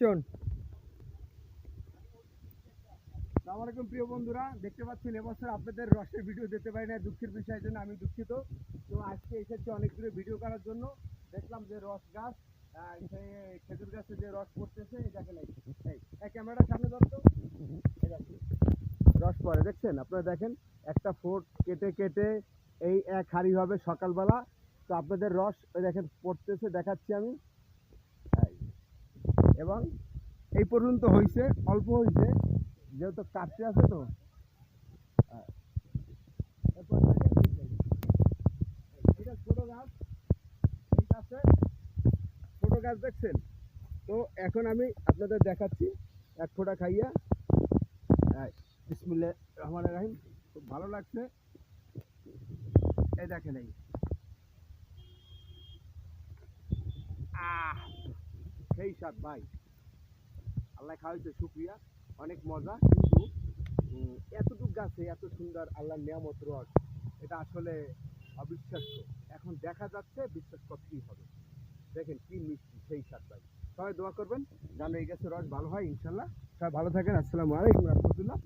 Action. আসসালামু আলাইকুম প্রিয় বন্ধুরা, দেখতে পাচ্ছেন এবছর আপনাদের রসের ভিডিও দিতে পারি না, দুঃখের বিষয়ের জন্য আমি দুঃখিত। তো আজকে এসেছি অনেক দূরে ভিডিও করার জন্য। দেখলাম যে রস গাছ, খেজুর গাছে যে রস পড়তেছে, এই দেখেন এই ক্যামেরাটা সামনে ধরতো, এই দেখেন রস পড়ে, দেখছেন আপনারা, দেখেন একটা ফোট কেটে কেটে এই এক হাড়ি হবে সকালবেলা। তো আপনাদের রস ওই দেখেন পড়তেছে, দেখাচ্ছি আমি। এই, এবং এই পর্যন্ত হয়েছে, অল্প হয়েছে, যেহেতু কাটতে আছে তো। এরপর দেখেন এটা ছোট গাছ, এই গাছের ছোট গাছ দেখছেন। তো এখন আমি আপনাদের দেখাচ্ছি এক ফোঁটা খাইয়া। বিসমিল্লাহির রহমানির রহিম, খুব ভালো লাগছে। এই দেখেন, এই আহ সেই স্বাদ ভাই, আল্লাহ খাওয়াইছে, শুক্রিয়া, অনেক মজা। কিন্তু এতটুক গাছে এত সুন্দর আল্লাহর নিয়ামত রস, এটা আসলে অবিশ্বাস্য। এখন দেখা যাচ্ছে, বিশ্বাস করতেই হবে। দেখেন কি মিষ্টি, সেই স্বাদ ভাই। সবাই দোয়া করবেন যেন এই গাছের রস ভালো হয় ইনশাল্লাহ। সবাই ভালো থাকেন। আসসালামু আলাইকুম রহমতুল্লাহ।